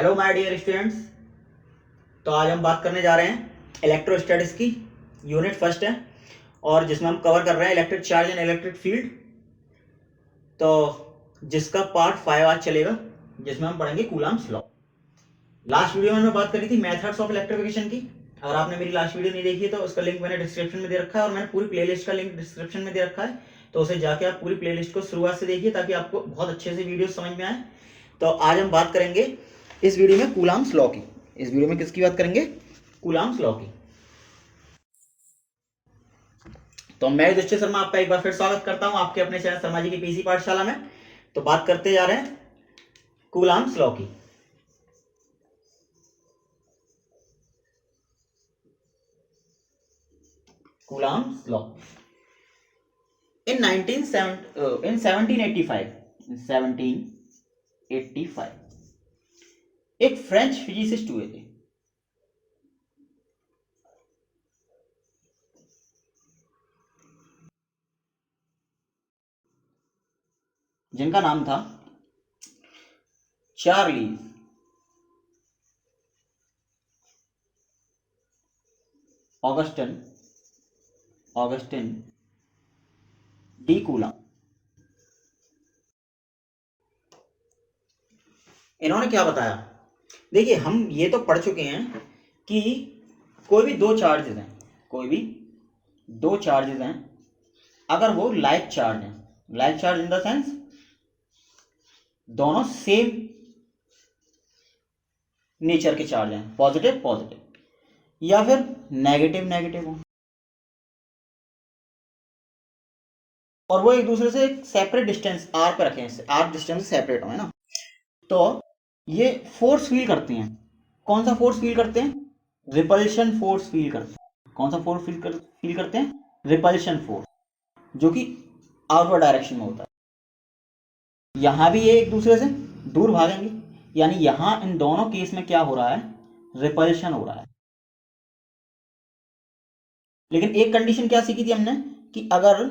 Hello my dear students. तो आज हम बात करने जा रहे हैं इलेक्ट्रोस्टैटिक्स की। यूनिट फर्स्ट है और जिसमें हम कवर कर रहे हैं electric charge and electric field. तो जिसका पार्ट 5 आज चलेगा, जिसमें हम पढ़ेंगे कूलम्ब्स लॉ। लास्ट वीडियो में हमने बात करी थी मेथड्स ऑफ इलेक्ट्रिफिकेशन की। अगर आपने मेरी लास्ट वीडियो नहीं देखी है तो उसका लिंक मैंने डिस्क्रिप्शन में दे रखा है और मैंने पूरी प्लेलिस्ट का लिंक डिस्क्रिप्शन में दे रखा है। तो उसे जाके आप पूरी प्लेलिस्ट को शुरुआत से देखिए ताकि आपको बहुत अच्छे से वीडियो समझ में आए। तो आज हम बात करेंगे इस वीडियो में कूलम्ब्स लॉ की। इस वीडियो में किसकी बात करेंगे? कूलम्ब्स लॉ की। तो मैं युधिष्ठिर शर्मा आपका एक बार फिर स्वागत करता हूं आपके अपने चैनल शर्मा जी की पीसी पाठशाला में। तो बात करते जा रहे हैं कूलम्ब्स लॉ की। कूलम्ब्स लॉ in 1785 एक फ्रेंच फिजिसिस्ट हुए थे जिनका नाम था चार्लीज ऑगस्टिन डी कूलम। इन्होंने क्या बताया? देखिए, हम ये तो पढ़ चुके हैं कि कोई भी दो चार्जेस हैं अगर वो लाइक चार्ज हैं, like charge in the sense दोनों सेम नेचर के चार्ज हैं, पॉजिटिव पॉजिटिव या फिर नेगेटिव नेगेटिव हो, और वो एक दूसरे से एक सेपरेट डिस्टेंस आर पर रखे हैं, आर डिस्टेंस से सेपरेट हो, है ना। तो ये फोर्स फील करते हैं। कौन सा फोर्स फील करते हैं? रिपल्शन फोर्स फील करते हैं। कौन सा फोर्स फील करते हैं? रिपल्शन फोर्स, जो कि आउटवर्ड डायरेक्शन में होता है। यहां भी ये एक दूसरे से दूर भागेंगे, यानी यहां इन दोनों केस में क्या हो रहा है? रिपल्शन हो रहा है। लेकिन एक कंडीशन क्या सीखी थी हमने कि अगर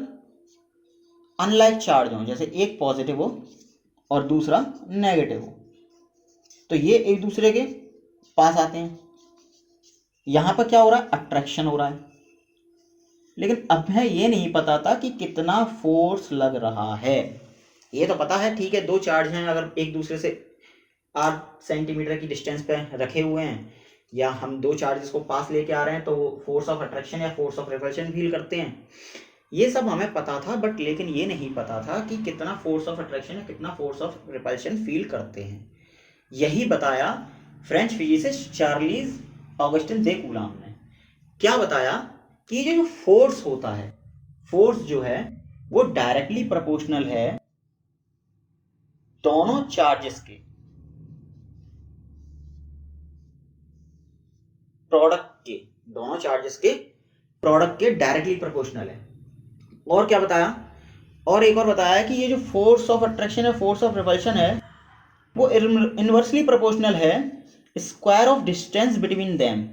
अनलाइक चार्ज हो, जैसे एक पॉजिटिव हो और दूसरा नेगेटिव हो, तो ये एक दूसरे के पास आते हैं। यहां पर क्या हो रहा है? अट्रैक्शन हो रहा है। लेकिन अब हमें ये नहीं पता था कि कितना फोर्स लग रहा है। ये तो पता है, ठीक है, दो चार्ज हैं, अगर एक दूसरे से 8 सेंटीमीटर की डिस्टेंस पे रखे हुए हैं या हम दो चार्जेस को पास लेके आ रहे हैं तो फोर्स ऑफ अट्रैक्शन या फोर्स ऑफ रिपल्शन फील करते हैं। ये सब हमें पता था, बट लेकिन ये नहीं पता था कि कितना फोर्स ऑफ अट्रैक्शन या कितना फोर्स ऑफ रिपल्शन फील करते हैं। यही बताया फ्रेंच फिजिसिस्ट चार्लीज ऑगस्टिन दे कूलम ने। क्या बताया कि ये जो फोर्स होता है, फोर्स जो है वो डायरेक्टली प्रोपोर्शनल है दोनों चार्जेस के प्रोडक्ट के, दोनों चार्जेस के प्रोडक्ट के डायरेक्टली प्रोपोर्शनल है। और क्या बताया? और एक और बताया कि ये जो फोर्स ऑफ अट्रैक्शन है, फोर्स ऑफ रिपल्शन है, वो इनवर्सली प्रोपोर्शनल है square of distance between them,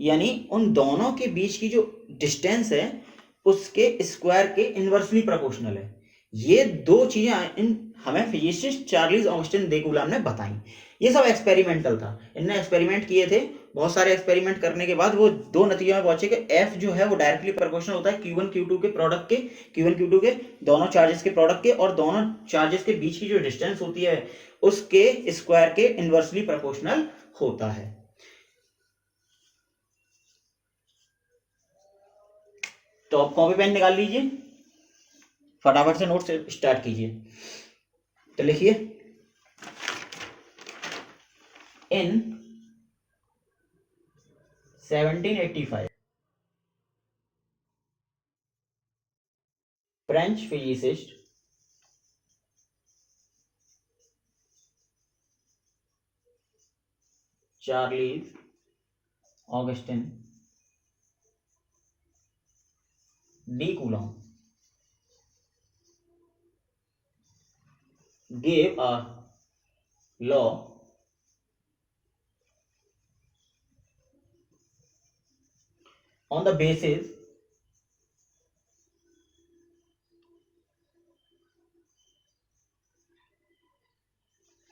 यानी उन दोनों के बीच की जो डिस्टेंस है उसके स्क्वायर के इनवर्सली प्रोपोर्शनल है। ये दो चीजें इन हमें फिजिसिस्ट चार्लीज ऑगस्टिन दे कूलम ने बताई। ये सब एक्सपेरिमेंटल था, इनने एक्सपेरिमेंट किए थे। बहुत सारे एक्सपेरिमेंट करने के बाद वो दो नतीजों में पहुंचे कि एफ जो है वो डायरेक्टली प्रोपोर्शनल होता है Q1 Q2 के प्रोडक्ट के, Q1 Q2 के दोनों चार्जेस के प्रोडक्ट के, और दोनों चार्जेस के बीच की जो डिस्टेंस होती है उसके स्क्वायर के इनवर्सली प्रोपोर्शनल होता है। तो आप कॉपी पेन निकाल लीजिए, फटाफट से नोट से स्टार्ट कीजिए। तो लिखिए, in 1785 French physicist Charles Augustin de Coulomb gave a law on the basis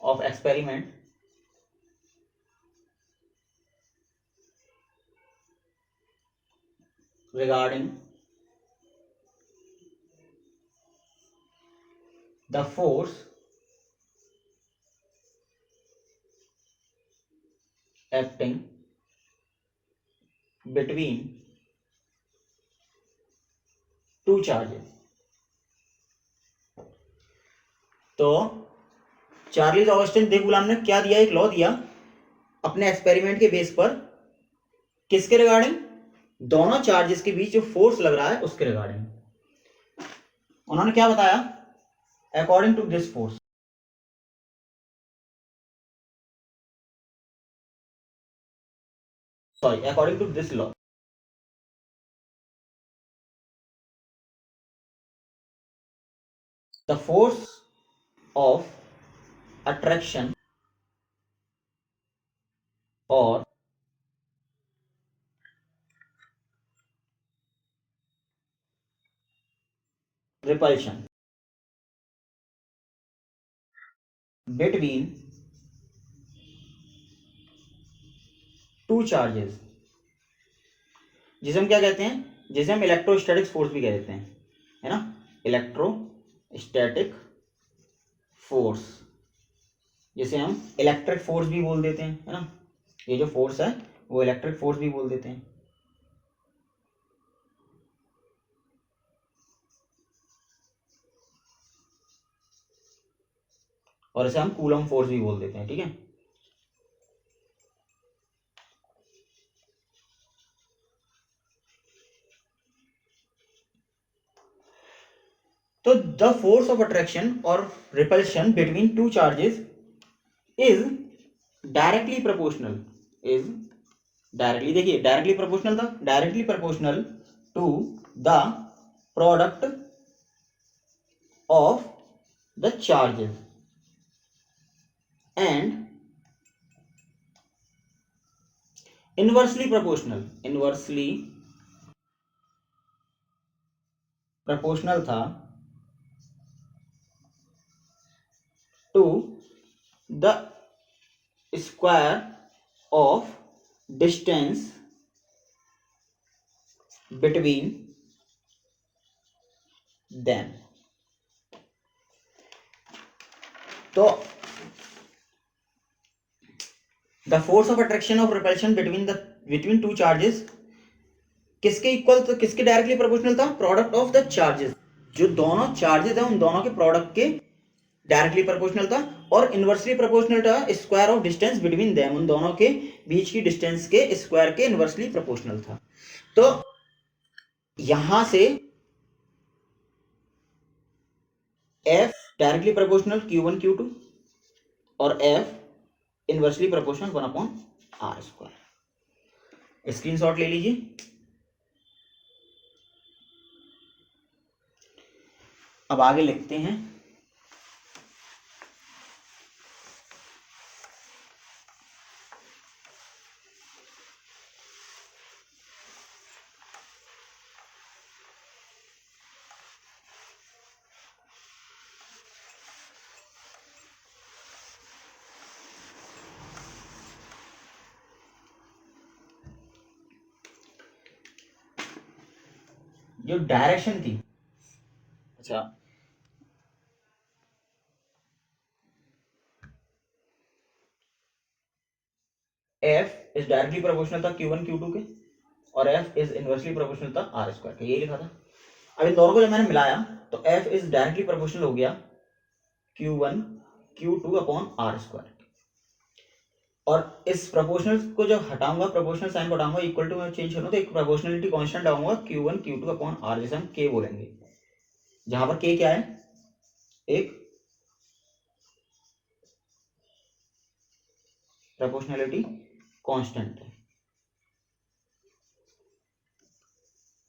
of experiment regarding the force acting between two charges। तो चार्ल्स ऑगस्टिन दे गुलाम ने क्या दिया, एक लॉ दिया अपने एक्सपेरिमेंट के बेस पर, किसके रिगार्डिंग, दोनों चार्जेस के बीच जो फोर्स लग रहा है उसके रिगार्डिंग। उन्होंने क्या बताया, according to this force, sorry according to this law, the force of attraction और repulsion between two charges, जिसे हम क्या कहते हैं, जिसे हम इलेक्ट्रोस्टैटिक फोर्स भी कह देते हैं, है ना, इलेक्ट्रोस्टैटिक फोर्स, जिसे हम इलेक्ट्रिक फोर्स भी बोल देते हैं, है ना, ये जो फोर्स है वो इलेक्ट्रिक फोर्स भी बोल देते हैं। और इसे हम कूलम फोर्स भी बोल देते हैं, ठीक है। तो द फोर्स ऑफ अट्रैक्शन और repulsion between two charges is directly proportional, is directly, देखिए डायरेक्टली प्रोपोर्शनल था, directly proportional to the product of the charges and inversely proportional, inversely proportional था to the square of distance between them. तो the force of attraction of repulsion between two charges किसके equal, तो किसके directly proportional था, product of the charges, जो दोनों charges हैं उन दोनों के प्रोडक्ट के डायरेक्टली प्रोपोर्शनल था, और इनवर्सली प्रोपोर्शनल था square of distance between them, उन दोनों के बीच की डिस्टेंस के स्क्वायर के इनवर्सली प्रोपोर्शनल था। तो यहां से F directly proportional Q1 Q2 और F inversely proportional 1/r²। Screenshot ले लीजिए। अब आगे लिखते हैं, जो डायरेक्शन थी, अच्छा F इज डायरेक्टली प्रोपोर्शनल था Q1 Q2 के, और F इज इनवर्सली प्रोपोर्शनल था r² के, ये लिखा था। अब इन दोनों को जब मैंने मिलाया तो F इज डायरेक्टली प्रोपोर्शनल हो गया Q1 Q2/r²। और इस प्रोपोर्शनल को जब हटाऊंगा, प्रोपोर्शनल साइन को हटाऊंगा, इक्वल टू में चेंज करूँ तो एक प्रोपोर्शनलिटी कांस्टेंट लाऊंगा Q1 Q2/r, जिसे हम K बोलेंगे, जहां पर K क्या है, एक प्रोपोर्शनलिटी कांस्टेंट है।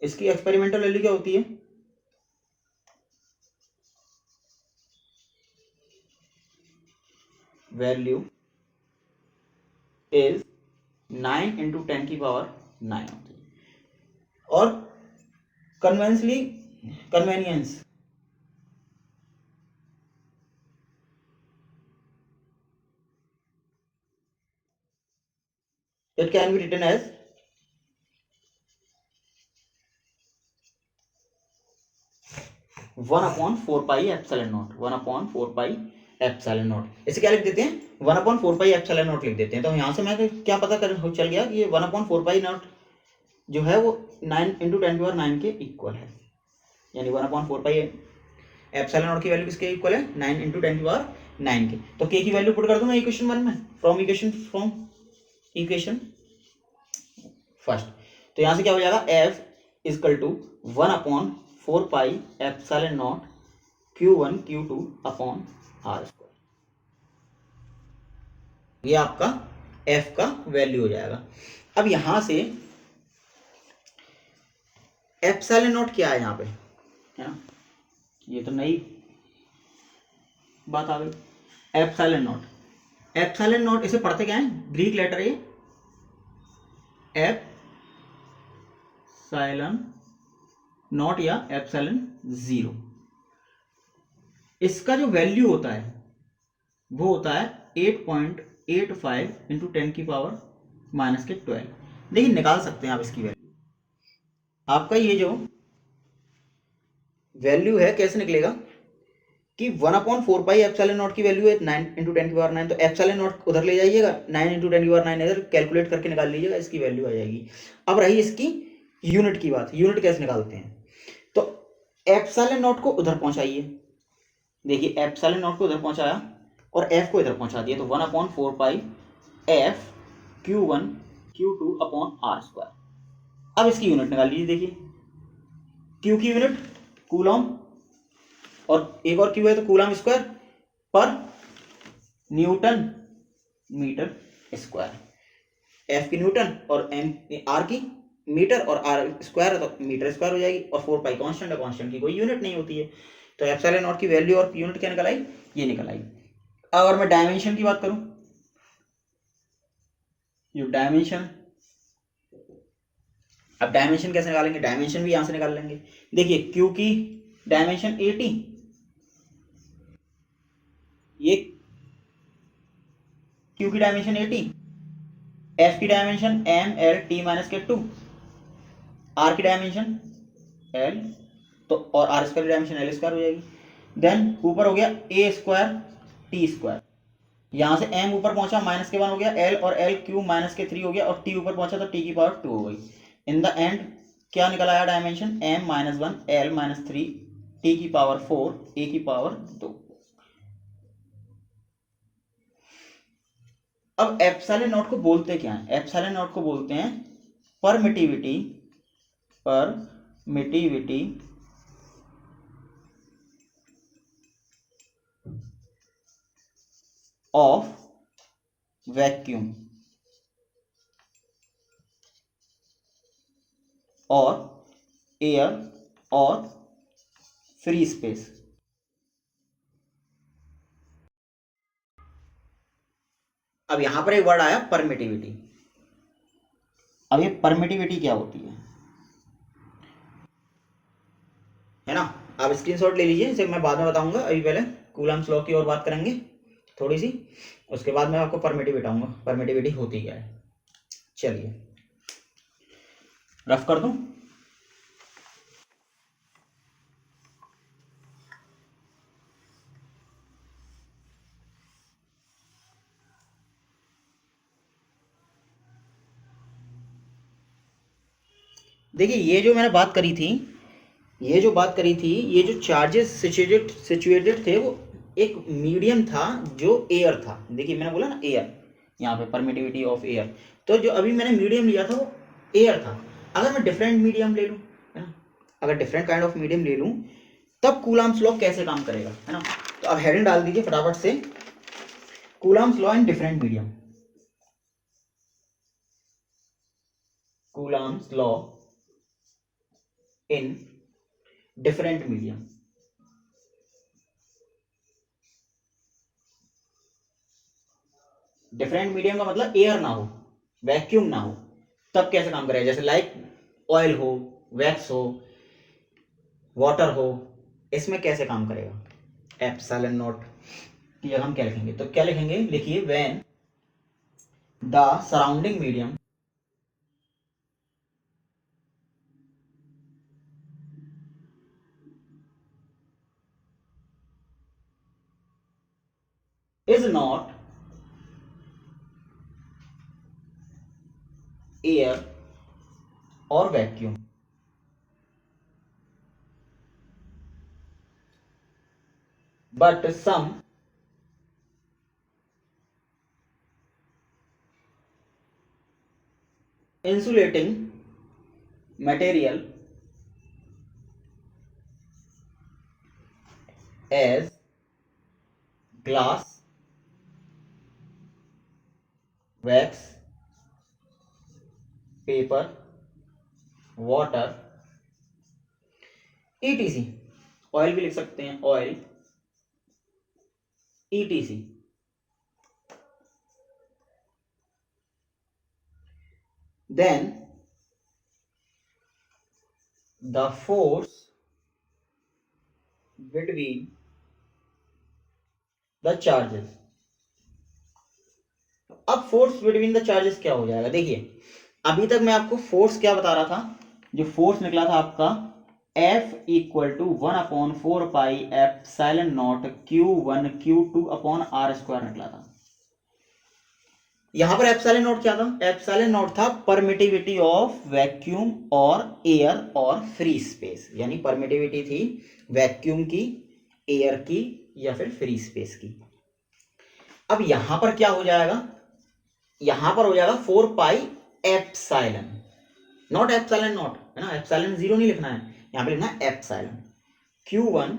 इसकी एक्सपेरिमेंटल वैल्यू क्या होती है, वैल्यू इज 9 × 10⁹ होती है। और convenience it can be written as 1/4πε0, 1/4πε0। इसे क्या लिख देते हैं, 1/4πε0 लिख देते हैं। तो यहाँ से मैं क्या पता कर चल गया कि ये 1/4π0 जो है वो 9 × 10⁹ के इक्वल है, यानी 1/4πε0 की वैल्यू किसके इक्वल है, 9 × 10⁹ के। तो के की वैल्यू पुट कर दूं मैं इक्वेशन 1 में, फ्रॉम इक्वेशन फर्स्ट। तो यहाँ से क्या हो जाएगा, F = 1/4πε0 Q1 Q2/R²। ये आपका F का वैल्यू हो जाएगा। अब यहां से ε0 क्या है यहाँ पे, है ना, ये तो नई बात आ गई। ε0 इसे पढ़ते क्या है, ग्रीक लेटर ए ε0 या ε0। इसका जो वैल्यू होता है वो होता है 8.85 × 10⁻⁻12। देखिए निकाल सकते हैं आप इसकी वैल्यू। आपका ये जो वैल्यू है कैसे निकलेगा कि 1/4πε0 की वैल्यू है 9 × 10⁹, तो ε0 उधर ले जाइएगा, 9 × 10⁹ इधर कैलकुलेट करके निकाल लीजिएगा, इसकी वैल्यू आ जाएगी। अब रही इसकी यूनिट की बात, यूनिट कैसे निकालते हैं, तो ε0 को उधर पहुंचाइए। देखिए ε0 को उधर पहुंचाया और f को इधर पहुंचा दिया, तो 1/4π(f) Q1 Q2/R²। अब इसकी यूनिट निकाल लीजिए। देखिए Q की यूनिट कूलम और एक और Q है तो कूलम स्क्वायर पर न्यूटन मीटर स्क्वायर। F की न्यूटन और R की मीटर और R स्क्वायर तो मीटर स्क्वायर हो जाएगी, और 4 पाई कांस्टेंट है, कांस्टेंट की कोई यूनिट नहीं होती है। तो ε0 की वैल्यू और यूनिट क्या निकल आई, ये निकल आई। अगर मैं डायमेंशन की बात करूं, जो डायमेंशन, अब डायमेंशन कैसे निकालेंगे, डायमेंशन भी यहां से निकाल लेंगे। देखिए Q की डायमेंशन 80, ये Q की डायमेंशन 80, F की डायमेंशन MLT-2, R की डायमेंशन L, तो और R स्क्वायर की डायमेंशन L स्क्वायर हो जाएगी। देन ऊपर हो गया A² T², यहां से M ऊपर पहुंचा -1 हो गया, L और L Q -3 हो गया, और T ऊपर पहुंचा तो T⁻2 हो गई। इन द एंड क्या निकल आया dimension, M-1 L-3 T⁻4 A⁻2। अब ε0 को बोलते क्या है, ε0 को बोलते हैं परमिटिविटी ऑफ वैक्यूम और एयर और फ्री स्पेस। अब यहां पर एक वर्ड आया परमिटिविटी। अब ये परमिटिविटी क्या होती है ना, आप स्क्रीनशॉट ले लीजिए, इसे मैं बाद में बताऊंगा। अभी पहले कूलम्स लॉ की और बात करेंगे थोड़ी सी, उसके बाद मैं आपको परमिटिविटी बताऊंगा परमिटिविटी होती क्या है। चलिए रफ कर दूं। देखिए ये जो मैंने बात करी थी, ये जो चार्जेस सिचुएटेड थे वो एक मीडियम था जो एयर था। देखिए मैंने बोला ना एयर, यहाँ पे परमिटिविटी ऑफ एयर, तो जो अभी मैंने मीडियम लिया था वो एयर था। अगर मैं डिफरेंट मीडियम ले लूँ, है ना, अगर डिफरेंट काइंड ऑफ मीडियम ले लूँ तब कूलम्स लॉ कैसे काम करेगा, है ना। तो अब हेडिंग डाल दीजिए फटाफट से, Coulomb's law in different medium. Coulomb's law in different medium. Different medium का मतलब एयर ना हो, वैक्यूम ना हो, तब कैसे काम करेगा। जैसे लाइक ऑयल हो, वैक्स हो, वाटर हो, इसमें कैसे काम करेगा। ε0 की जगह हम क्या लिखेंगे, तो क्या लिखेंगे, लिखिए when the surrounding medium is not air और vacuum, but some insulating material as glass, wax, paper, water, etc. Oil भी लिख सकते हैं, oil, etc. Then the force between the charges, अब फोर्स बिटवीन द चार्जेस क्या हो जाएगा? देखिए अभी तक मैं आपको फोर्स क्या बता रहा था, जो फोर्स निकला था आपका F equal to 1/4 pi epsilon naught Q1 Q2 upon R square निकला था। यहां पर एप्सिलॉन नॉट क्या था? एप्सिलॉन नॉट था परमिटिविटी ऑफ वैक्यूम और एयर और फ्री स्पेस, यानी परमिटिविटी थी वैक्यूम की, एयर की या फिर फ्री स्पेस की। अब यहां पर क्या हो जाएगा? यहां पर हो जाएगा 4 पाई एप्सिलॉन, नॉट एप्सिलॉन नॉट, है ना, एप्सिलॉन 0 नहीं लिखना है, यहां पे लिखना है epsilon Q1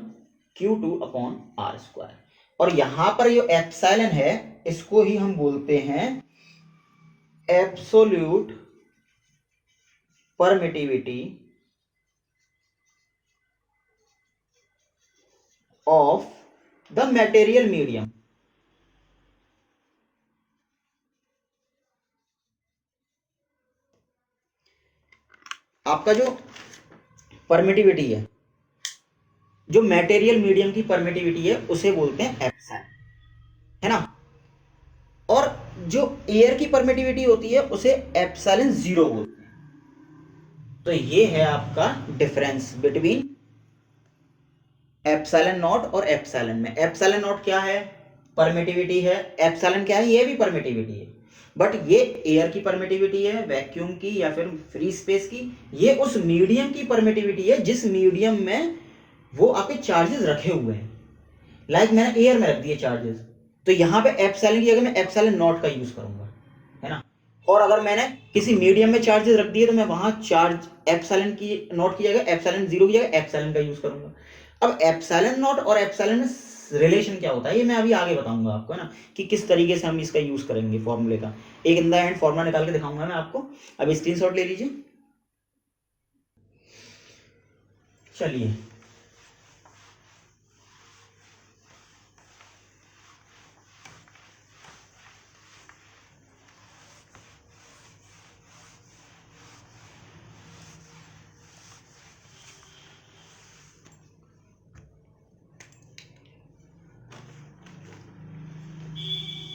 Q2 upon R square. और यहां पर जो एप्सिलॉन है इसको ही हम बोलते हैं absolute permittivity of the material medium. आपका जो परमिटिविटी है, जो मटेरियल मीडियम की परमिटिविटी है उसे बोलते हैं एप्सिलॉन, है ना। और जो एयर की परमिटिविटी होती है उसे एप्सिलॉन 0 बोलते हैं। तो ये है आपका डिफरेंस बिटवीन एप्सिलॉन नॉट और एप्सिलॉन में। एप्सिलॉन नॉट क्या है? परमिटिविटी है। एप्सिलॉन क्या है? ये भी परमिटिविटी है, बट ये एयर की परमिटिविटी है, वैक्यूम की या फिर फ्री स्पेस की। ये उस मीडियम की परमिटिविटी है जिस मीडियम में वो आपके चार्जेस रखे हुए हैं। लाइक मैंने एयर में रख दिए चार्जेस, तो यहां पे एप्सिलॉन की जगह मैं एप्सिलॉन नॉट का यूज करूंगा, है ना। और अगर मैंने किसी मीडियम में चार्जेस रख दिए तो मैं वहां चार्ज एप्सिलॉन की नॉट की जगह, एप्सिलॉन 0 की जगह एप्सिलॉन का यूज करूंगा। अब एप्सिलॉन नॉट और एप्सिलॉन में रिलेशन क्या होता है ये मैं अभी आगे बताऊंगा आपको, है ना, कि किस तरीके से हम इसका यूज करेंगे फॉर्मूले का। एक इन द एंड फॉर्मूला निकाल के दिखाऊंगा मैं आपको। अब स्क्रीनशॉट ले लीजिए। चलिए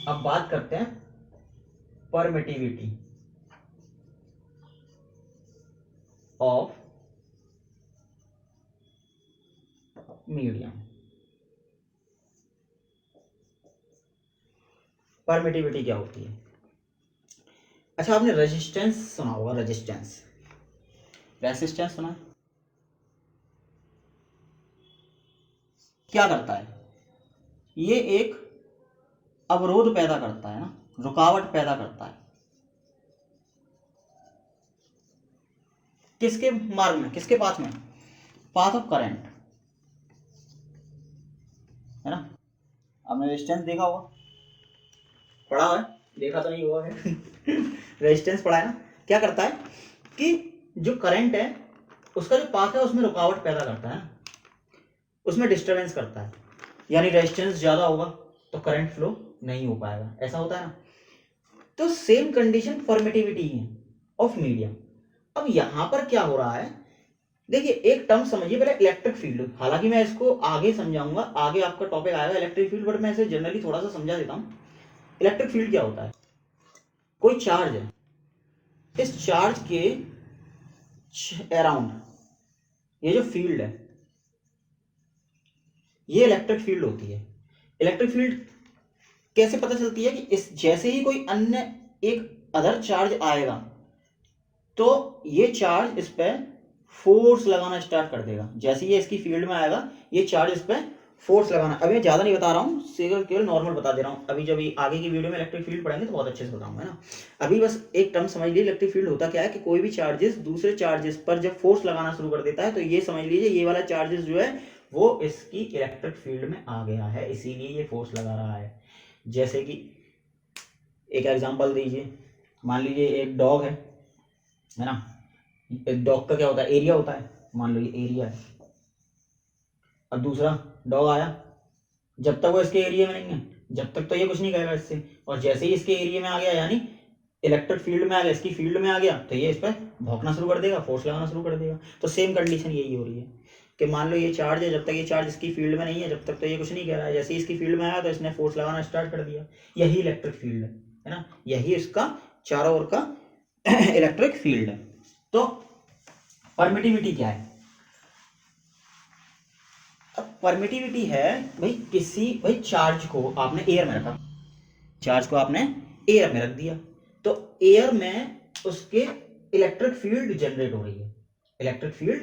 अब बात करते हैं परमिटिविटी ऑफ मीडियम। परमिटिविटी क्या होती है? अच्छा, आपने रेजिस्टेंस सुना होगा, रेजिस्टेंस, रेजिस्टेंस सुना? क्या करता है? ये एक अवरोध पैदा करता है ना, रुकावट पैदा करता है। किसके मार्ग में, किसके पाथ में? पाथ ऑफ करंट, है ना। आपने रेजिस्टेंस देखा होगा, पढ़ा है, देखा तो नहीं हुआ है रेजिस्टेंस पढ़ा है ना। क्या करता है कि जो करंट है उसका जो पाथ है उसमें रुकावट पैदा करता है, उसमें डिस्टरबेंस करता है। यानी रेजिस्टेंस ज्यादा होगा तो करंट फ्लो नहीं हो पाएगा, ऐसा होता है ना। तो सेम कंडीशन परमिटिविटी है ऑफ मीडियम। अब यहां पर क्या हो रहा है, देखिए एक टर्म समझिए पहले, इलेक्ट्रिक फील्ड। हालांकि मैं इसको आगे समझाऊंगा, आगे आपका टॉपिक आएगा इलेक्ट्रिक फील्ड, बट मैं इसे जनरली थोड़ा सा समझा देता हूं। इलेक्ट्रिक फील्ड क्या होता है? कोई चार्ज है, इस चार्ज के अराउंड ये जो फील्ड है ये इलेक्ट्रिक फील्ड होती है। इलेक्ट्रिक फील्ड कैसे पता चलती है कि इस जैसे ही कोई अन्य एक अदर चार्ज आएगा तो ये चार्ज इस पे फोर्स लगाना स्टार्ट कर देगा। जैसे ये इसकी फील्ड में आएगा ये चार्ज इस पे फोर्स लगाना। अभी मैं ज़्यादा नहीं बता रहा हूँ, केवल नॉर्मल बता दे रहा हूँ। अभी जब आगे की वीडियो में इलेक्ट्रिक फील्ड पढ़ेंगे तो बहुत अच्छे से बताऊंगा, है ना। अभी बस एक टर्म समझ लीजिए, इलेक्ट्रिक फील्ड होता क्या है कि कोई भी चार्जेस दूसरे चार्जेस पर जब फोर्स लगाना शुरू कर देता है तो ये समझ लीजिए ये वाला चार्जेस जो है वो इसकी इलेक्ट्रिक फील्ड में आ गया है, इसीलिए ये फोर्स लगा रहा है। जैसे कि एक एग्जांपल दीजिए, मान लीजिए एक डॉग है ना। एक डॉग का क्या होता है, एरिया होता है, मान लो ये एरिया है। अब दूसरा डॉग आया, जब तक वो इसके एरिया में नहीं है जब तक तो ये कुछ नहीं करेगा इससे, और जैसे ही इसके एरिया में आ गया यानी इलेक्ट्रिक फील्ड में आ गया, इसकी फील्ड में आ गया, तो ये इस पर भौंकना शुरू कर देगा, फोर्स लगाना शुरू कर देगा। तो सेम कंडीशन यही हो रही है कि मान लो ये चार्ज है, जब तक ये चार्ज इसकी फील्ड में नहीं है जब तक तो ये कुछ नहीं कह रहा है, जैसे ही इसकी फील्ड में आया तो इसने फोर्स लगाना स्टार्ट कर दिया। यही इलेक्ट्रिक फील्ड है ना, यही इसका चारों ओर का इलेक्ट्रिक फील्ड है। तो परमिटिविटी क्या है? अब परमिटिविटी है भाई चार्ज को आपने एयर में रखा, चार्ज को आपने एयर में रख दिया, तो एयर में उसके इलेक्ट्रिक फील्ड जनरेट हो रही है, इलेक्ट्रिक फील्ड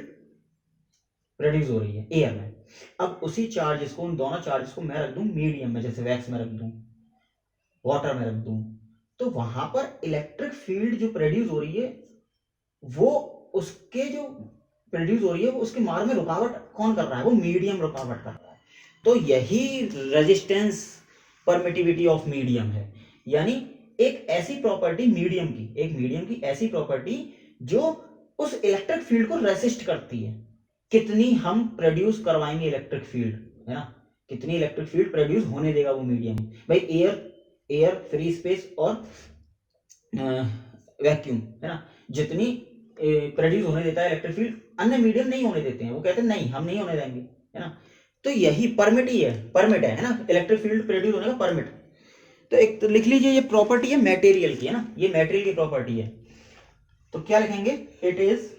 प्रोड्यूस हो रही है एयर में। अब उसी चार्जेस को, उन दोनों चार्जेस को मैं रख दूं मीडियम में, जैसे वैक्स में रख दूं, वाटर में रख दूं, तो वहां पर इलेक्ट्रिक फील्ड जो प्रोड्यूस हो रही है वो उसके जो प्रोड्यूस हो रही है वो उसके मार्ग में रुकावट कौन कर रहा है? वो मीडियम रुकावट कर रहा है। तो यही रेजिस्टेंस परमिटिविटी ऑफ मीडियम है, यानी एक ऐसी प्रॉपर्टी मीडियम की, एक मीडियम की ऐसी प्रॉपर्टी जो उस इलेक्ट्रिक फील्ड को रेसिस्ट करती है। कितनी हम प्रोड्यूस करवाएंगे इलेक्ट्रिक फील्ड, है ना, कितनी इलेक्ट्रिक फील्ड प्रोड्यूस होने देगा वो मीडियम। भाई एयर फ्री स्पेस और वैक्यूम, है ना, जितनी प्रोड्यूस होने देता है इलेक्ट्रिक फील्ड, अन्य मीडियम नहीं होने देते हैं, वो कहते हैं नहीं हम नहीं होने देंगे, है ना। तो यही परमिट ही है, परमिट है ना, इलेक्ट्रिक फील्ड प्रोड्यूस होने का परमिट। तो एक तो लिख लीजिए ये प्रॉपर्टी है मटेरियल की, है ना, ये मटेरियल की प्रॉपर्टी है। तो क्या लिखेंगे? It is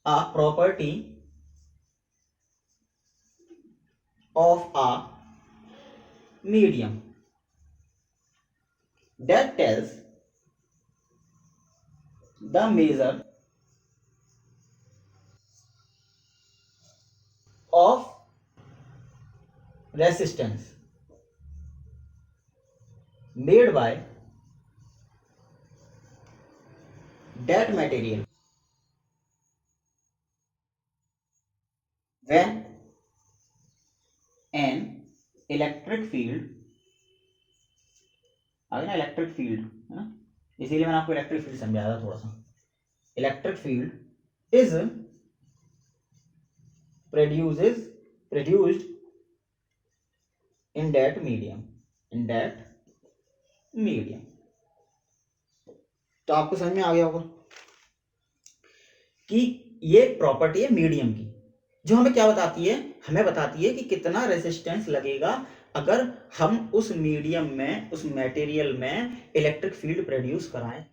a property of a medium that tells the measure of resistance made by that material when an electric field, आगे ना इलेक्ट्रिक फील्ड, है ना, इसीलिए मैंने आपको इलेक्ट्रिक फील्ड समझाया था थोड़ा सा। Electric field is produced in that medium। तो आपको समझ में आ गया होगा कि ये प्रॉपर्टी है मीडियम की, जो हमें क्या बताती है? हमें बताती है कि कितना रेजिस्टेंस लगेगा अगर हम उस मीडियम में, उस मटेरियल में इलेक्ट्रिक फील्ड प्रोड्यूस कराएं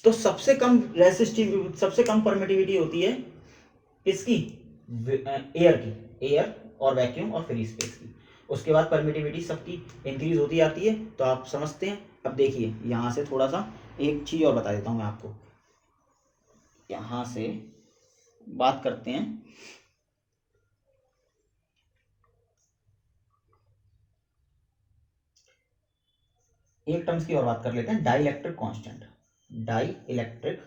तो सबसे कम रेसिस्टिव, सबसे कम परमिटिविटी होती है किसकी? एयर की, एयर और वैक्यूम और फ्री स्पेस की। उसके बाद परमिटिविटी सबकी इंक्रीज होती आती है, तो आप समझते हैं। अब देखिए यहां से थोड़ा सा एक चीज और बता देता हूं मैं आपको, यहां से बात करते हैं एक टर्म्स की और बात कर लेते हैं, डाइलेक्ट्रिक कांस्टेंट। डाइलेक्ट्रिक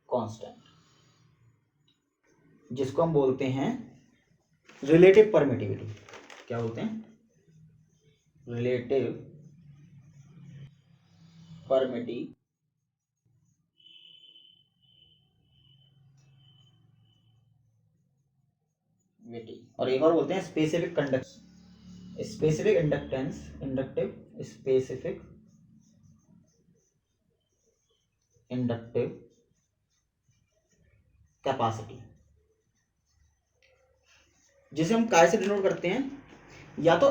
कांस्टेंट जिसको हम बोलते हैं रिलेटिव परमिटिविटी। क्या बोलते हैं? Relative permittivity. और एक और बोलते हैं specific conduct, specific inductance, inductive, specific inductive capacity, जिसे हम काय से डिनोट करते हैं? या तो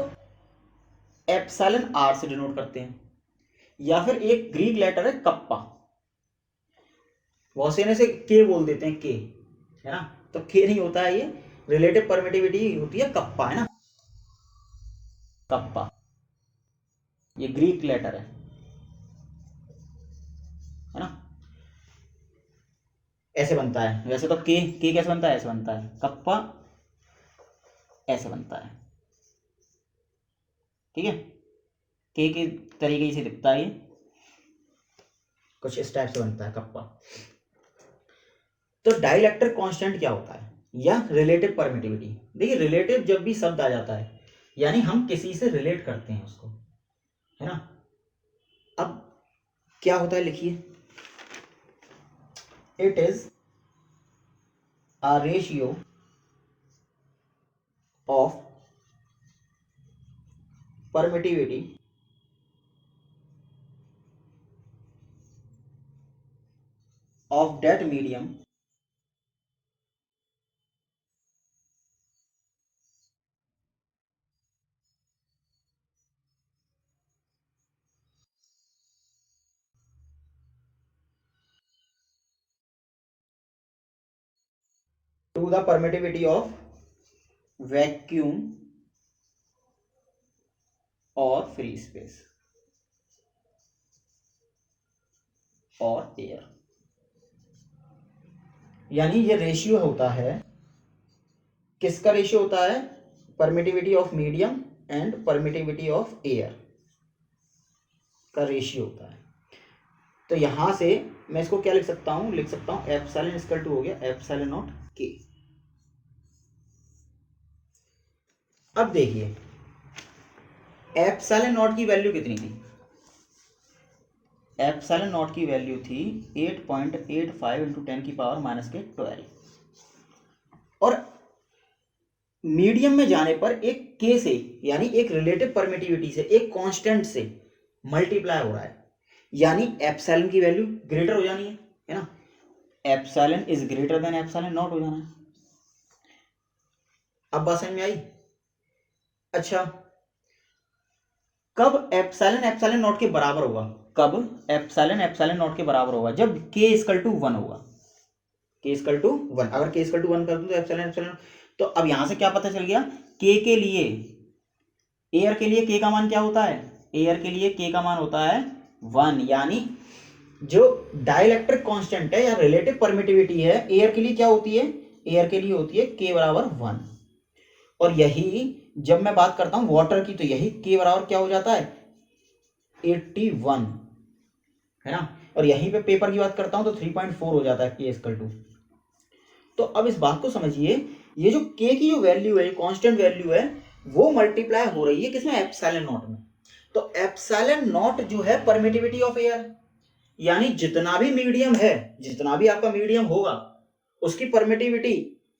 एप्सिलॉन आर से डिनोट करते हैं, या फिर एक ग्रीक लेटर है कप्पा, बहुत से से के बोल देते हैं, के, है ना, तो के नहीं होता है ये, रिलेटिव परमिटिविटी होती है कप्पा, है ना, कप्पा, ये ग्रीक लेटर है ना। ऐसे बनता है वैसे तो के कैसे बनता है, ऐसे बनता है कप्पा, ऐसे बनता है, ठीक है, के तरीके से दिखता है, ये कुछ इस टाइप से बनता है कप्पा। तो डाइलेक्ट्रिक कांस्टेंट क्या होता है, या रिलेटिव परमिटिविटी। देखिए रिलेटिव जब भी शब्द आ जाता है यानी हम किसी से रिलेट करते हैं उसको, है ना। अब क्या होता है लिखिए, it is a ratio of permittivity of that medium to the permittivity of vacuum or free space और एयर। यानी ये रेशियो होता है, किसका रेशियो होता है, permittivity of medium and permittivity of air का रेशियो होता है। तो यहां से मैं इसको क्या लिख सकता हूं, लिख सकता हूं एप्सिलॉन इक्वल टू हो गया एप्सिलॉन नॉट के। अब देखिए एप्सिलॉन नॉट की वैल्यू कितनी थी, एप्सिलॉन नॉट की वैल्यू थी 8.85 इंटू 10 की पावर माइनस के 12, और मीडियम में जाने पर एक के से यानी एक रिलेटिव परमिटिविटी से एक कांस्टेंट से मल्टीप्लाई हो रहा है, यानी एप्सिलॉन की वैल्यू ग्रेटर हो जानी है ना, epsilon is greater than epsilon not हो जाना है। अब बात समझ में आई। अच्छा कब एप्सिलॉन नॉट के बराबर होगा, कब एप्सिलॉन नॉट के बराबर होगा, जब के इक्वल टू 1 होगा, के इक्वल टू 1, अगर के इक्वल टू 1 कर दूं तो एप्सिलॉन। तो अब यहां से क्या पता चल गया, के लिए, एयर के लिए के का मान क्या होता है, एयर के लिए के का मान होता है 1, यानी जो डाइलेक्ट्रिक कांस्टेंट है या रिलेटिव परमिटिविटी है एयर के लिए क्या होती है, एयर के लिए होती है के बराबर 1। और यही जब मैं बात करता हूं वाटर की तो यही के बराबर क्या हो जाता है 81, है ना। और यहीं पे पेपर की बात करता हूं तो 3.4 हो जाता है के इक्वल टू। तो अब इस बात को समझिए, ये जो के की जो वैल्यू है, कांस्टेंट वैल्यू है, वो मल्टीप्लाई हो रही है किसमें, एप्सिलॉन नॉट में। तो एप्सिलॉन नॉट जो है परमिटिविटी ऑफ एयर, यानी जितना भी मीडियम है, जितना भी आपका मीडियम होगा उसकी परमिटिविटी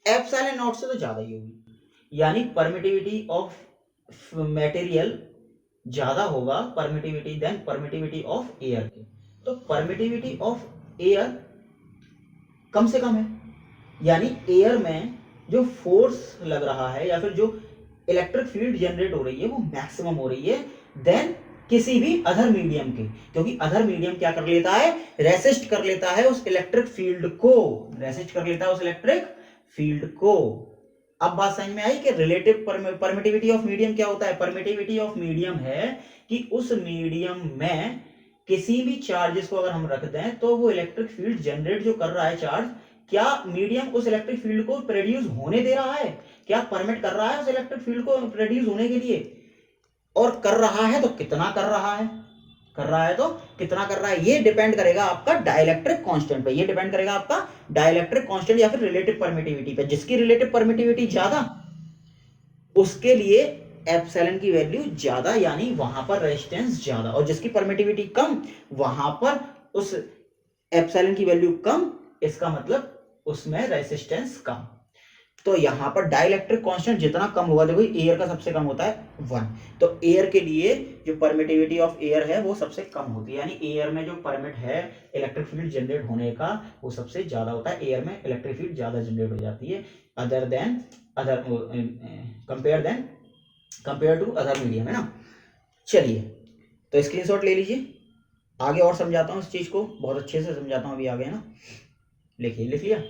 एप्सिलॉन नॉट से तो ज्यादा ही होगी, यानी परमिटिविटी ऑफ मटेरियल ज्यादा होगा permittivity than permittivity of air के। तो परमिटिविटी ऑफ एयर कम से कम है, यानी एयर में जो फोर्स लग रहा है या फिर जो इलेक्ट्रिक फील्ड जनरेट हो रही है वो मैक्सिमम हो रही है देन किसी भी अदर मीडियम के, क्योंकि अदर मीडियम क्या कर लेता है, रेसिस्ट कर लेता है उस इलेक्ट्रिक फील्ड को, रेसिस्ट कर लेता है उस इलेक्ट्रिक फील्ड को। अब बात समझ में आई कि रिलेटिव परमिटिविटी ऑफ मीडियम क्या होता है, परमिटिविटी ऑफ मीडियम है कि उस मीडियम में किसी भी चार्जेस को अगर हम रख दें तो वो इलेक्ट्रिक फील्ड जनरेट जो कर रहा है चार्ज, क्या मीडियम उस इलेक्ट्रिक फील्ड को प्रोड्यूस होने दे रहा है, क्या परमिट कर रहा है उस इलेक्ट्रिक फील्ड को प्रोड्यूस होने के लिए, और कर रहा है तो कितना कर रहा है, कर रहा है तो कितना कर रहा है, ये डिपेंड करेगा आपका डाइलेक्ट्रिक कांस्टेंट पे, ये डिपेंड करेगा आपका डाइलेक्ट्रिक कांस्टेंट या फिर रिलेटिव परमिटिविटी पे। जिसकी रिलेटिव परमिटिविटी ज्यादा उसके लिए एप्सिलॉन की वैल्यू ज्यादा, यानी वहां पर रेजिस्टेंस ज्यादा, और जिसकी परमिटिविटी कम वहां पर उस एप्सिलॉन की वैल्यू कम, इसका मतलब उसमें रेजिस्टेंस कम। तो यहां पर डाइलेक्ट्रिक कांस्टेंट जितना कम होगा, देखो एयर का सबसे कम होता है 1, तो एयर के लिए जो परमिटिविटी ऑफ एयर है वो सबसे कम होती है, यानी एयर में जो परमिट है इलेक्ट्रिक फील्ड जनरेट होने का वो सबसे ज्यादा होता है, एयर में इलेक्ट्रिक फील्ड ज्यादा जनरेट हो जाती है other than other compare to other medium, है ना। चलिए तो स्क्रीनशॉट ले लीजिए, आगे और समझाता हूँ इस चीज को, बहुत अच्छे से समझाता हूँ अभी आगे, है ना। लिखिए, लिख लिया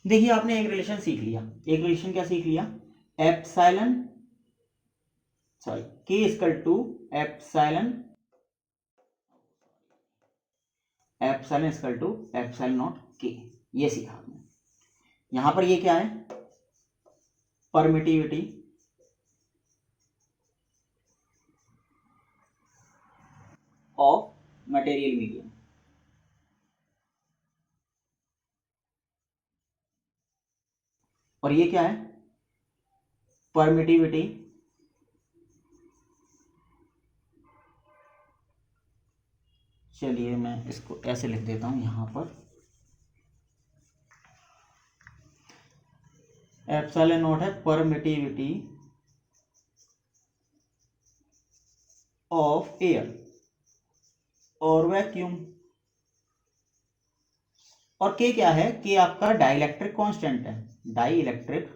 देखिए आपने एक रिलेशन सीख लिया, एक रिलेशन क्या सीख लिया, epsilon sorry K equal to epsilon equal to epsilon naught K, ये सीखा आपने। यहां पर ये क्या है, परमिटिविटी ऑफ मटेरियल मीडियम, और ये क्या है, परमिटिविटी चलिए मैं इसको ऐसे लिख देता हूं यहां पर, एप्सिलॉन नॉट है परमिटिविटी ऑफ एयर और वैक्यूम, और के क्या है, के आपका डाइलेक्ट्रिक कांस्टेंट है, डाइलेक्ट्रिक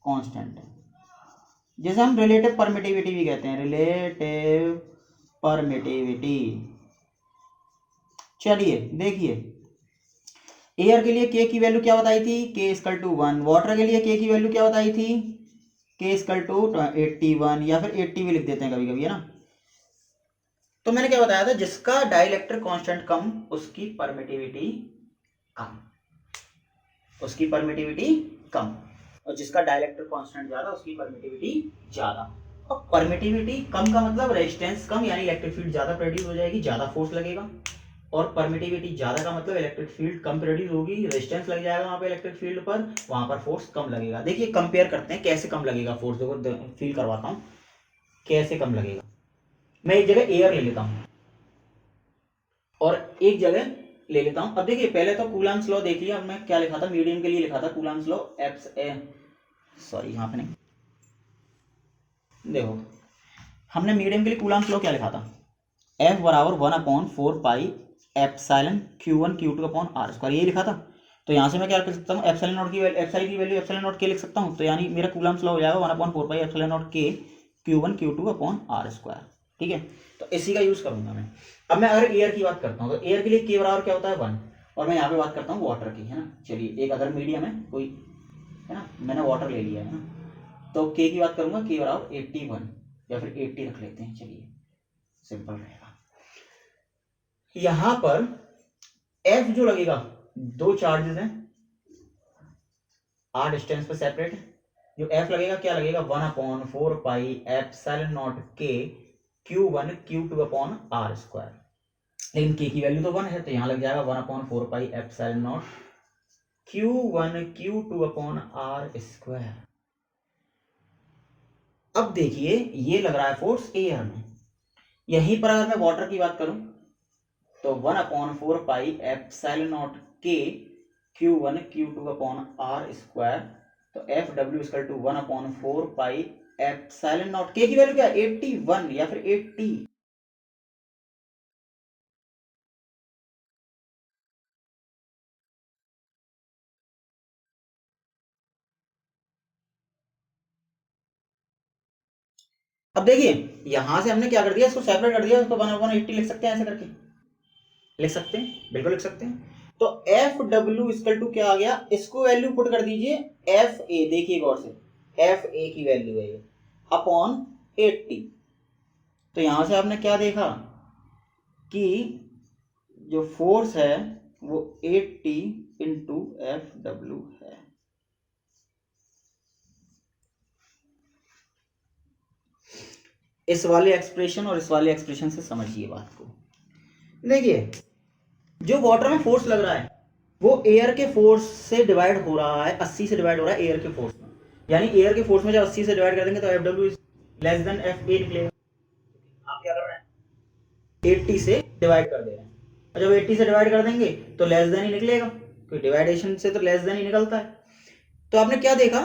कांस्टेंट है, जैसे हम रिलेटिव परमिटिविटी भी कहते हैं, रिलेटिव परमिटिविटी। चलिए देखिए, एयर के लिए के की वैल्यू क्या बताई थी, के इक्वल टू 1, वाटर के लिए के की वैल्यू क्या बताई थी, के इक्वल टू 81 या फिर 80 भी लिख देते हैं कभी कभी, है ना। तो मैंने क्या बताया था, जिसका डाइलेक्ट्रिक कांस्टेंट कम उसकी परमिटिविटी कम, उसकी परमिटिविटी कम, और जिसका डाइलेक्ट्रिक कांस्टेंट ज्यादा उसकी परमिटिविटी ज्यादा। और परमिटिविटी कम का मतलब रेजिस्टेंस कम, यानी इलेक्ट्रिक फील्ड ज्यादा प्रोड्यूस हो जाएगी, ज्यादा फोर्स लगेगा, और परमिटिविटी ज्यादा का मतलब इलेक्ट्रिक फील्ड कम प्रोड्यूस होगी, रेजिस्टेंस लग जाएगा वहां पे इलेक्ट्रिक फील्ड पर, वहां पर फोर्स कम लगेगा। देखिए कंपेयर करते हैं कैसे कम लगेगा फोर्स, देखो फील करवाता हूं कैसे कम लगेगा। मैं एक जगह एयर ले लेता हूं और एक जगह ले लेता हूं। अब देखिए पहले तो कूलम्ब्स लॉ देख लिया, अब मैं क्या लिखा था, मीडियम के लिए लिखा था कूलम्ब्स लॉ, सॉरी यहाँ पे नहीं, देखो हमने मीडियम के लिए कूलम्ब्स लॉ क्या लिखा था, F बराबर 1/4 pi epsilon Q1 Q2 upon R square, ये लिखा था। तो यहाँ से मैं क्या कर सकता हूँ, एप्सिलॉन नॉट की वैल्यू एप्सिलॉन नॉट के लिख सकता हूँ, तो यानी मेरा कूलम्ब्स लॉ हो जाएगा 1/4 pi epsilon naught K Q1 Q2 upon R square, ठीक है। तो इसी का यूज करूंगा मैं। अब मैं अगर एयर की बात करता हूँ तो एयर के लिए के बराबर क्या होता है 1, और मैं यहाँ पे बात करता हूँ वाटर की, है ना। चलिए एक अदर मीडियम है कोई, है ना, मैंने वाटर ले लिया है ना, तो के की बात करूंगा, के बराबर 81 या फिर 80 रख लेते हैं, चलिए सिंपल रहेगा। यहां पर F जो लगेगा, दो चार्जेस हैं आर डिस्टेंस पे सेपरेट है, जो F लगेगा क्या लगेगा 1/4 pi epsilon naught K Q1 Q2 upon R square, लेकिन के की वैल्यू तो 1 है तो यहां लग जाएगा 1/4 pi epsilon naught Q1 Q2 upon R square. अब देखिए ये लग रहा है फोर्स एयर में, यहीं पर अगर मैं वाटर की बात करूं तो 1/4 pi epsilon naught K Q1 Q2 upon R square, तो F W equal to 1/4 pi epsilon naught, K की वैल्यू क्या है 81 या फिर 80, अब देखिए यहां से हमने क्या कर दिया, इसको सेपरेट कर दिया, तो 1/80 लिख सकते हैं, ऐसे करके लिख सकते हैं, बिल्कुल लिख सकते हैं। तो एफ डब्ल्यू इक्वल टू क्या आ गया, इसको वैल्यू पुट कर दीजिए, एफ ए, देखिए गौर से, एफ ए की वैल्यू है ये अपॉन 80, तो यहां से आपने क्या देखा कि जो फोर्स है वो 80 इंटू एफ डब्ल्यू है। इस वाले एक्सप्रेशन और इस वाले एक्सप्रेशन से समझिए बात को। देखिए जो वाटर में फोर्स लग रहा है वो एयर के फोर्स से डिवाइड हो रहा है, 80 से डिवाइड हो रहा है एयर के फोर्स में, यानी एयर के फोर्स में जब 80 से डिवाइड कर देंगे तो F W less than F A निकलेगा। आप क्या कर रहे हैं, 80 से डिवाइड कर दे रहे हैं, और जब 80 से डिवाइड कर देंगे तो लेस देन ही निकलेगा, क्योंकि डिवाइडेशन से तो लेस देन ही निकलता है। तो आपने क्या देखा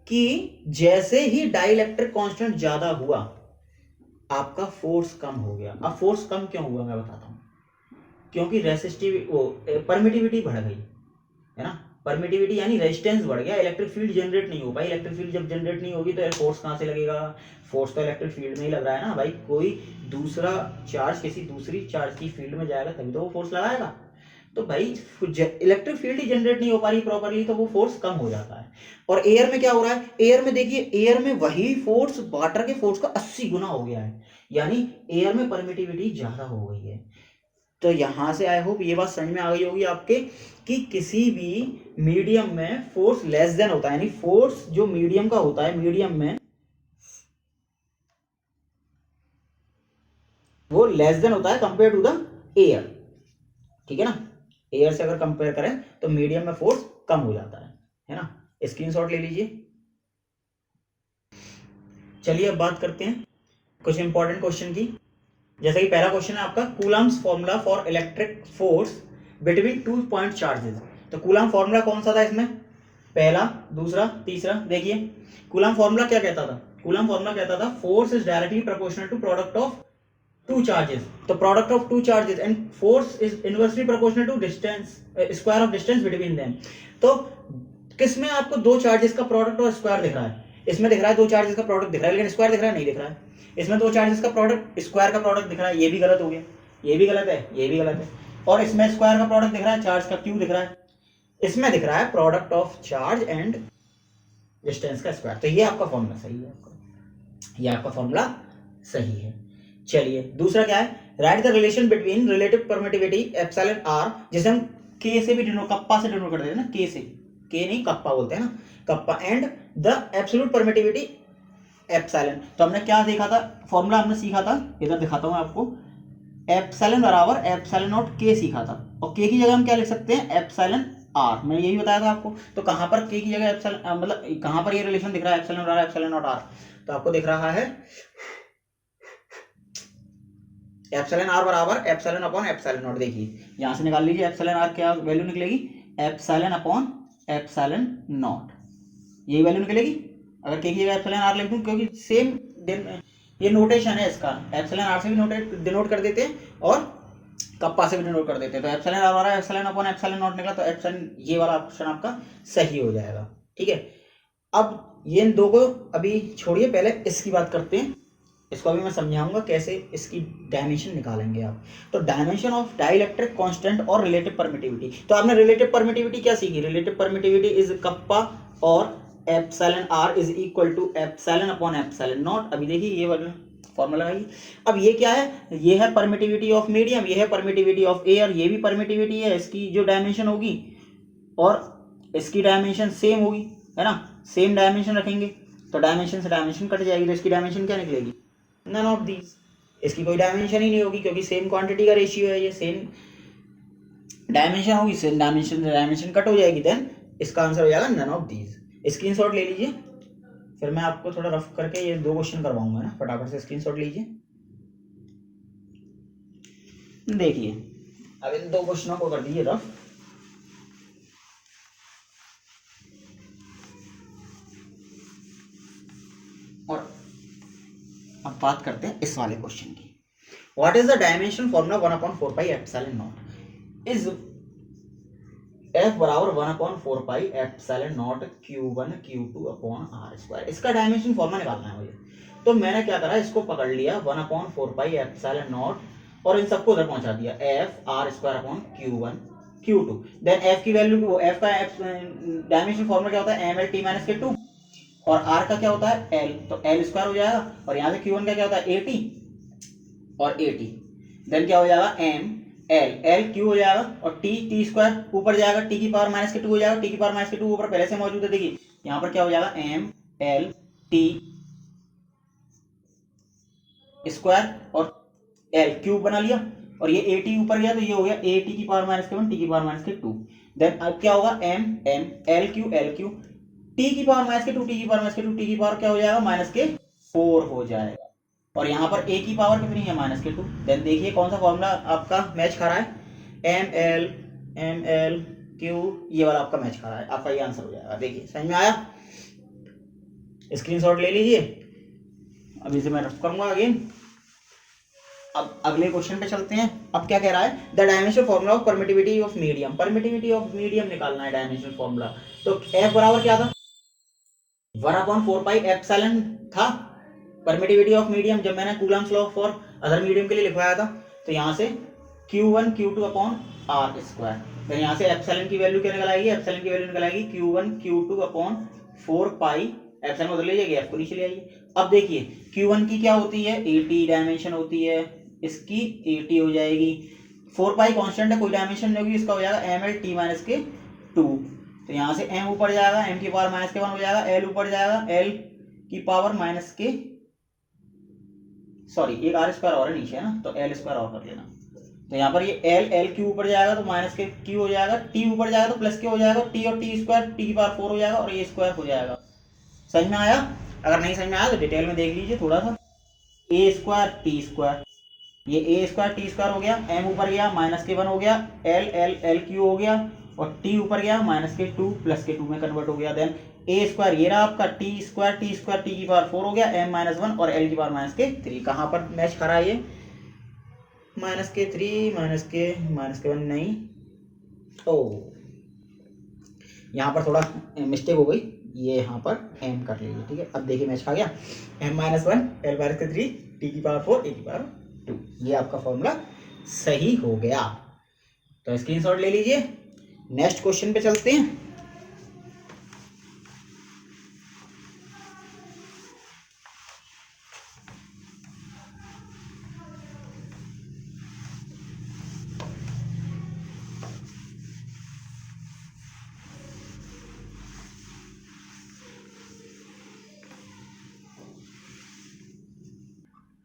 कि जैसे ही डाइलेक्ट्रिक कांस्टेंट ज्यादा हुआ आपका फोर्स कम हो गया। अब फोर्स कम क्यों हुआ मैं बताता हूं, क्योंकि रेसिस्टिव वो परमिटिविटी बढ़ गई, है ना, परमिटिविटी यानी रेजिस्टेंस बढ़ गया, इलेक्ट्रिक फील्ड जनरेट नहीं हो पाई। इलेक्ट्रिक फील्ड जब जनरेट नहीं होगी तो फोर्स कहां से लगेगा, फोर्स तो इलेक्ट्रिक फील्ड में ही लग रहा है ना भाई, कोई दूसरा चार्ज किसी दूसरी चार्ज की फील्ड में जाएगा तभी तो वो फोर्स लगाएगा। तो भाई इलेक्ट्रिक फील्ड ही जनरेट नहीं हो पा रही प्रॉपरली, तो वो फोर्स कम हो जाता है। और एयर में क्या हो रहा है, एयर में देखिए, एयर में वही फोर्स वाटर के फोर्स का 80 गुना हो गया है, यानी एयर में परमिटिविटी ज्यादा हो गई है। तो यहां से आई होप ये बात समझ में आ गई होगी आपके कि किसी भी मीडियम में फोर्स लेस देन होता है, यानी फोर्स जो मीडियम का होता है, मीडियम में वो लेस देन होता है कंपेयर टू द एयर, ठीक है ना। एयर से अगर कंपेयर करें तो मीडियम में फोर्स कम हो जाता है ना। स्क्रीनशॉट ले लीजिए। चलिए अब बात करते हैं कुछ इंपॉर्टेंट क्वेश्चन की। जैसे कि पहला क्वेश्चन है आपका, Coulomb's formula for electric force between 2 point charges. तो कूलम फॉर्मूला कौन सा था इसमें, पहला, दूसरा, तीसरा। देखिए कूलम फॉर्मूला क्या कहता था, कूलम फॉर्मूला कहता था force is directly proportional to product of two charges. तो product of two charges and force is inversely proportional to distance, square of distance between them. तो किसमें आपको दो चार्जेस का प्रोडक्ट और स्क्वायर दिख रहा है, इसमें दिख रहा है दो चार्जेस का प्रोडक्ट दिख रहा है, लेकिन स्क्वायर दिख रहा है नहीं दिख रहा है। इसमें दो चार्जेस का प्रोडक्ट स्क्वायर का प्रोडक्ट दिख रहा है, ये भी गलत हो गया, ये भी गलत है, ये भी गलत है। और इसमें स्क्वायर का प्रोडक्ट दिख रहा है, चार्ज का क्यू दिख रहा है, इसमें दिख रहा है product of charge and distance का स्क्वायर। तो ये आपका फॉर्मूला सही है, आपका ये आपका फॉर्मूला सही है। चलिए दूसरा क्या है, write the relation between relative permittivity epsilon R, जिसे हम के से भी डिनोट, कप्पा से डिनोट कर देते हैं ना, के से, के नहीं कप्पा बोलते हैं ना, kappa, and the absolute permittivity epsilon. तो हमने क्या देखा था, फॉर्मूला हमने सीखा था, इधर दिखाता हूं आपको, एप्सिलॉन बराबर एप्सिलॉन नॉट के सीखा था, और के की जगह हम क्या लिख सकते हैं, एप्सिलॉन आर, मैंने यही बताया था आपको। तो कहां पर के की जगह एप्सिलॉन, मतलब कहां पर ये रिलेशन दिख रहा है, epsilon R epsilon naught R, तो आपको दिख रहा है एप्सिलॉन आर बराबर एप्सिलॉन अपॉन एप्सिलॉन नॉट। देखिए यहां से निकाल लीजिए, एप्सिलॉन आर क्या वैल्यू निकलेगी, एप्सिलॉन अपॉन एप्सिलॉन नॉट, यही वैल्यू निकलेगी अगर के की जगह एप्सिलॉन आर लिख दूं, क्योंकि सेम ये नोटेशन है इसका, एप्सिलॉन आर से भी डिनोट कर देते हैं और कप्पा से भी डिनोट कर देते हैं। तो एप्सिलॉन आर वाला एप्सिलॉन अपॉन एप्सिलॉन नॉट निकला, तो एप्सिलॉन ये वाला ऑप्शन आपका सही हो जाएगा, ठीक है। अब ये इन दो को अभी छोड़िए, पहले इसकी बात करते हैं, इसको अभी मैं समझाऊंगा कैसे इसकी डायमेंशन निकालेंगे आप। तो डायमेंशन ऑफ डाइलेक्ट्रिक कांस्टेंट और रिलेटिव परमिटिविटी। तो आपने रिलेटिव परमिटिविटी क्या सीखी, रिलेटिव परमिटिविटी इज कप्पा और epsilon R is equal to epsilon upon epsilon naught. अभी देखिए ये वाला फॉर्मूला है। अब ये क्या है, ये है परमिटिविटी ऑफ मीडियम, ये है परमिटिविटी ऑफ एयर, ये भी परमिटिविटी है, इसकी जो डायमेंशन होगी और इसकी डायमेंशन सेम होगी, है ना, सेम डायमेंशन रखेंगे, तो डायमेंशन से डायमेंशन कट जाएगी, तो इसकी डायमेंशन क्या निकलेगी, नन ऑफ दीज। इसकी कोई डायमेंशन ही नहीं होगी, क्योंकि सेम क्वांटिटी का रेशियो है, ये सेम डायमेंशन होगी, सेम डायमेंशन से डायमेंशन कट हो जाएगी, देन इसका आंसर हो जाएगा नन ऑफ दीज। स्क्रीनशॉट ले लीजिए, फिर मैं आपको थोड़ा रफ करके ये दो क्वेश्चन करवाऊंगा ना, फटाफट से स्क्रीनशॉट लीजिए। देखिए अब इन दो क्वेश्चनों को कर दीजिए रफ। और अब बात करते हैं इस वाले क्वेश्चन की, what is the dimension formula 1/4 pi epsilon naught is F बराबर 1/4 pi epsilon naught Q1 Q2 upon R square. इसका डायमेंशन फॉर्मूला निकालना है मुझे। तो मैंने क्या करा, इसको पकड़ लिया 1/4 पाई एप्सिलॉन नॉट और इन सबको उधर पहुंचा दिया, F R square upon Q1 Q2। Then F की वैल्यू, एफ का डायमेंशन फॉर्मूला क्या होता है, एम एल टी माइनस के 2, और आर का क्या होता है एल, तो एल स्क्वायर हो जाएगा, और यहाँ से Q1 का क्या होता है एटी और एटी, देन क्या हो जाएगा एम एल, एल क्यू हो जाएगा, और टी, टी स्क्वायर ऊपर जाएगा, टी की पावर माइनस के 2 हो जाएगा, टी की पावर माइनस के 2 ऊपर पहले से मौजूद है। देखिए यहाँ पर क्या हो जाएगा एम एल टी स्क्वायर और एल क्यूब बना लिया, और ये ए टी ऊपर गया तो ये हो गया ए टी की पावर माइनस के 1 टी की पावर माइनस के 2। देन अब क्या होगा M M L Q T की पावर माइनस के 2 टी की पावर माइनस के 2 टी की पावर क्या हो जाएगा माइनस के 4 हो जाएगा, और यहाँ पर ए की पावर कितनी है माइनस के 2। देन देखिए कौन सा फॉर्मूला आपका मैच खा रहा है, एम एल क्यू, ये वाला आपका मैच खा रहा है, आपका ये आंसर हो जाएगा। देखिए समझ में आया, स्क्रीनशॉट ले लीजिए, अभी से मैं रफ करूंगा अगेन। अब अगले क्वेश्चन पे चलते हैं। अब क्या कह रहा है, the dimension formula of permittivity of medium, permittivity of medium निकालना है डायमेंशन फॉर्मूला। तो एफ बराबर क्या था, 1/4 पाई एप्सिलॉन था परमिटिविटी ऑफ मीडियम, जब मैंने Coulomb's law for other medium के लिए लिखवाया था। तो यहाँ से Q1 Q2 upon R square. तो यहाँ से एप्सिलॉन की वैल्यू क्या निकल आएगी, एप्सिलॉन की वैल्यू निकल आएगी Q1 Q2 upon 4 pi epsilon बदल लीजिएगा, एफ को नीचे ले आइए। अब देखिए Q1 की क्या होती है, 80 डायमेंशन होती है, इसकी 80 हो जाएगी। 4 पाई कॉन्स्टेंट है, कोई डायमेंशन नहीं होगी, इसका हो जाएगा ml t माइनस के 2। तो यहाँ से m ऊपर जाएगा, m की पावर माइनस के 1 हो जाएगा, l ऊपर जाएगा, l की पावर माइनस के सॉरी एक आर स्क्वायर और है नीचे है ना, तो एल स्क्वायर और कर लेना। तो यहाँ पर ये एल क्यू ऊपर जाएगा तो माइनस के क्यू हो जाएगा, टी ऊपर जाएगा तो प्लस के हो जाएगा, टी और टी स्क्वायर टी की पावर 4 हो जाएगा और ए स्क्वायर हो जाएगा। समझ में आया? अगर नहीं समझ में आया तो डिटेल में देख लीजिए थोड़ा सा। ए स्क्वायर टी स्क्वायर, ये ए स्क्वायर टी स्क्वायर हो गया, एम ऊपर गया माइनस के 1 हो गया, एल एल एल क्यू हो गया और टी ऊपर गया माइनस के 2 प्लस के 2 में कन्वर्ट हो गया। देन ए स्क्वायर ये रहा आपका, टी स्क्वायर टी की पावर 4 हो गया, एम माइनस 1 और एल की पावर माइनस के 3। कहाँ पर मैच खा रहा है ये, माइनस के 3 माइनस के 1 नहीं, ओ यहाँ पर थोड़ा मिस्टेक हो गई, ये यहाँ पर एम कर लीजिए, ठीक है। अब देखिए मैच खा गया, एम माइनस 1 एल माइनस के 3 टी की पावर 4 ए की पावर 2, ये आपका फॉर्मूला सही हो गया। तो स्क्रीनशॉट ले लीजिए। नेक्स्ट क्वेश्चन पे चलते हैं।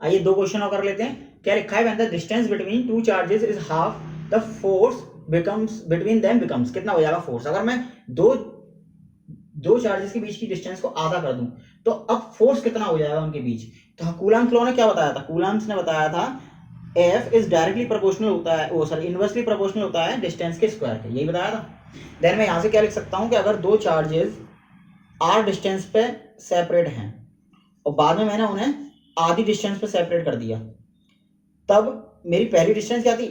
आइए दो क्वेश्चन और कर लेते हैं। क्या लिखा है, when the distance between two charges is half the force becomes between them becomes, कितना हो जाएगा फोर्स। अगर मैं दो चार्जेस के बीच की डिस्टेंस को आधा कर दूं तो अब फोर्स कितना हो जाएगा उनके बीच। तो कूलम्ब्स लॉ ने क्या बताया था, कूलम्ब्स ने बताया था F इज डायरेक्टली प्रोपोर्शनल होता है, ओ सॉरी इनवर्सली प्रोपोर्शनल होता है डिस्टेंस के स्क्वायर के, यही बताया था। देन मैं यहां से क्या लिख सकता हूं कि अगर दो चार्जेस r डिस्टेंस पे सेपरेट हैं और बाद में मैंने उन्हें आधी डिस्टेंस पे सेपरेट कर दिया, तब मेरी पहली डिस्टेंस क्या थी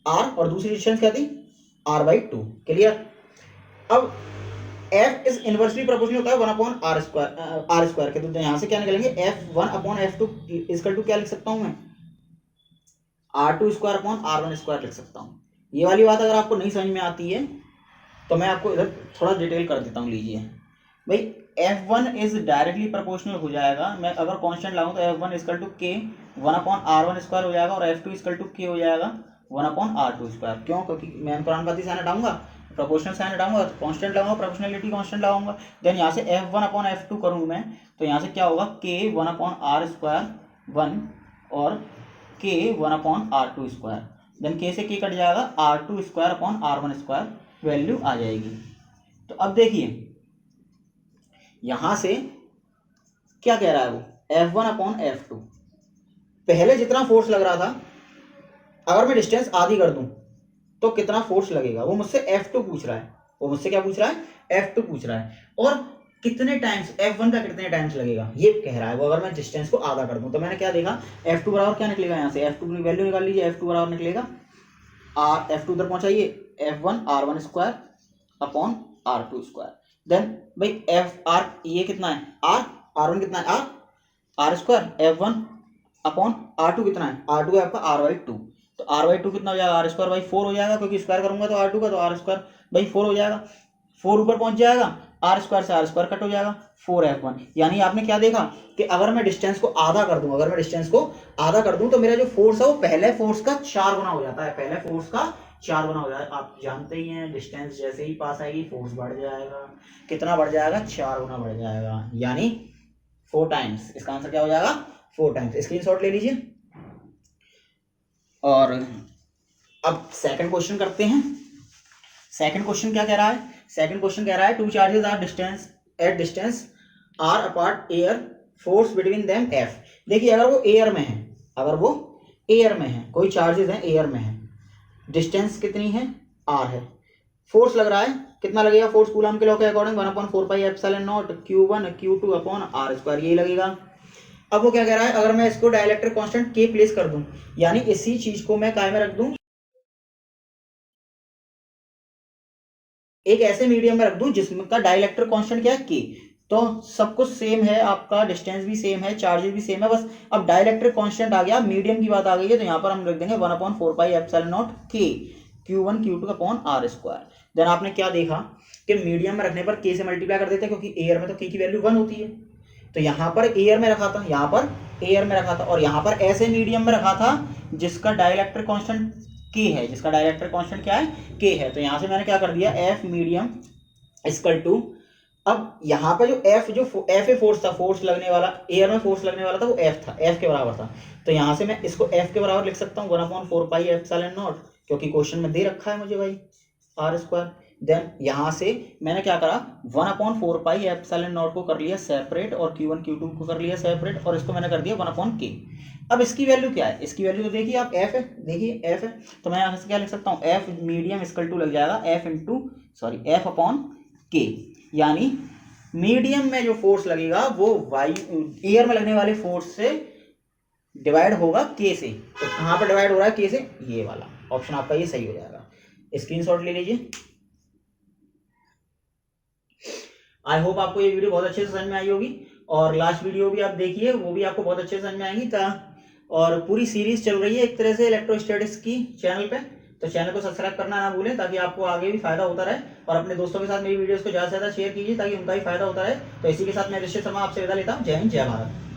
r और दूसरी डिस्टेंस क्या थी r/2। क्लियर। अब f इज इनवर्सली प्रोपोर्शनल होता है 1/r स्क्वायर के, तो यहाँ से क्या निकलेंगे f1/f2 इक्वल टू क्या लिख सकता हूँ मैं r2 square upon r1 square लिख सकता हूँ। ये वाली बात अगर आपको नहीं समझ में आती है तो मैं आपको इधर थोड़ा डिटेल कर देता हूँ। लीजिए भाई, f1 इज डायरेक्टली प्रोपोर्शनल हो जाएगा, मैं अगर कांस्टेंट लाऊं तो f1 equal to k 1/r1 square हो जाएगा और f2 इक्वल टू k हो जाएगा 1/r2 स्क्वायर। क्यों? क्योंकि मैं कुरान पाती साइन हटाऊंगा, प्रोपोर्शनल साइन हटाऊंगा तो कांस्टेंट लगाऊंगा, प्रोपोर्शनलिटी कांस्टेंट लगाऊंगा। देन यहाँ से f1/f2 करूँ मैं तो यहाँ से क्या होगा k 1/r स्क्वायर 1 और k 1/r2 square. Then k से k कट जाएगा, r2 square upon r1 square value आ जाएगी। तो अब देखिए यहां से क्या कह रहा है वो, f1/f2, पहले जितना फोर्स लग रहा था अगर मैं डिस्टेंस आधी कर दूं तो कितना फोर्स लगेगा, वो मुझसे f2 पूछ रहा है। वो मुझसे क्या पूछ रहा है, f2 पूछ रहा है, और कितने टाइम्स f1 का कितने टाइम्स लगेगा ये कह रहा है वो, अगर मैं डिस्टेंस को आधा कर दूं। तो मैंने क्या देखा, f2 बराबर क्या निकलेगा, यहाँ से f2 की वैल्यू निकाल लीजिए, f2 बराबर निकलेगा f2 उधर पहुंचाइए f1 r1 square upon r2 square. Then भाई एफ आर ये कितना है r1 कितना है r square f1 upon r2 कितना है r2 है आपका r/2, तो r/2 कितना हो जाएगा r²/4 हो जाएगा, क्योंकि स्क्वायर करूंगा तो r2 का तो r²/4 हो जाएगा। 4 ऊपर पहुंच जाएगा, r² से r² कट हो जाएगा 4f1। यानी आपने क्या देखा कि अगर मैं डिस्टेंस को आधा कर दूं तो मेरा जो फोर्स है वो पहले फोर्स का 4 गुना हो जाता है, पहले फोर्स का 4 गुना हो जाएगा। आप जानते ही हैं डिस्टेंस जैसे ही पास आएगी फोर्स बढ़ जाएगा, कितना बढ़ जाएगा 4 गुना बढ़ जाएगा, यानी 4 टाइम्स। इसका आंसर क्या हो जाएगा 4 टाइम्स। स्क्रीनशॉट ले लीजिए। और अब सेकंड क्वेश्चन करते हैं। सेकंड क्वेश्चन क्या कह रहा है, सेकंड क्वेश्चन कह रहा है two charges are distance R apart air, force between them F। देखिए अगर वो एयर में है, कोई चार्जेस हैं एयर में है, डिस्टेंस कितनी है r है, फोर्स लग रहा है, कितना लगेगा फोर्स कूलम के लॉ के according 1/4 pi epsilon naught q1 q2 upon r square, यही लगेगा। अब वो क्या कह रहा है, अगर मैं इसको डाइलेक्ट्रिक कांस्टेंट k प्लेस कर दूं, यानी इसी चीज को मैं काय में रख दूं, एक ऐसे मीडियम में रख दूं जिसका डाइलेक्ट्रिक कांस्टेंट क्या है k, तो सब कुछ सेम है, आपका डिस्टेंस भी सेम है, चार्जेस भी सेम है, बस अब डाइलेक्ट्रिक कांस्टेंट आ गया, मीडियम की बात आ गई है, तो यहाँ पर हम रख देंगे 1/4 pi epsilon naught k, Q1 Q2 upon R square. Then आपने क्या देखा कि मीडियम में रखने पर के से मल्टीप्लाई कर देते हैं, क्योंकि एयर में तो के की वैल्यू 1 होती है। तो यहाँ पर एयर में रखा था, यहाँ पर एयर में रखा था, और यहाँ पर ऐसे मीडियम में रखा था जिसका डाइलेक्ट्रिक कांस्टेंट के है, जिसका डाइलेक्ट्रिक कांस्टेंट क्या है, के है। तो यहाँ से मैंने क्या कर दिया, एफ मीडियम इक्वल टू, अब यहाँ पे जो एफ ए फोर्स था, फोर्स लगने वाला, एयर में फोर्स लगने वाला था, वो एफ था, एफ के बराबर था। तो यहाँ से मैं इसको एफ के बराबर लिख सकता हूँ 1/4 पाई एप्सिलॉन नॉट, क्योंकि क्वेश्चन में दे रखा है मुझे भाई आर स्क्वायर। देन यहाँ से मैंने क्या करा, 1/4 पाई एप्सिलॉन नॉट को कर लिया सेपरेट, और Q1 Q2 को कर लिया सेपरेट, और इसको मैंने कर दिया 1/k। अब इसकी वैल्यू क्या है, इसकी वैल्यू तो देखिए आप एफ है, देखिए एफ है, तो मैं यहाँ से क्या लिख सकता हूँ, एफ मीडियम इक्वल टू लग जाएगा एफ अपॉन के, यानी मीडियम में जो फोर्स लगेगा वो वायु एयर में लगने वाले फोर्स से डिवाइड होगा के से। तो कहाँ पर डिवाइड हो रहा है, के से, ये वाला ऑप्शन आपका ये सही हो जाएगा। स्क्रीनशॉट ले लीजिए। आई होप आपको ये वीडियो बहुत अच्छे से समझ में आई होगी, और लास्ट वीडियो भी आप देखिए, वो भी आपको बहुत अच्छे से समझ में आएंगी। और पूरी सीरीज चल रही है एक तरह से इलेक्ट्रोस्टैटिक्स की चैनल पे, तो चैनल को सब्सक्राइब करना ना भूलें, ताकि आपको आगे भी फायदा होता रहे, और अपने दोस्तों के साथ मेरी वीडियोस को ज़्यादा से ज़्यादा शेयर कीजिए, ताकि उनका भी फायदा होता रहे। तो इसी के साथ मैं ऋषि शर्मा आपसे विदा लेता हूँ। जय हिंद, जय भारत।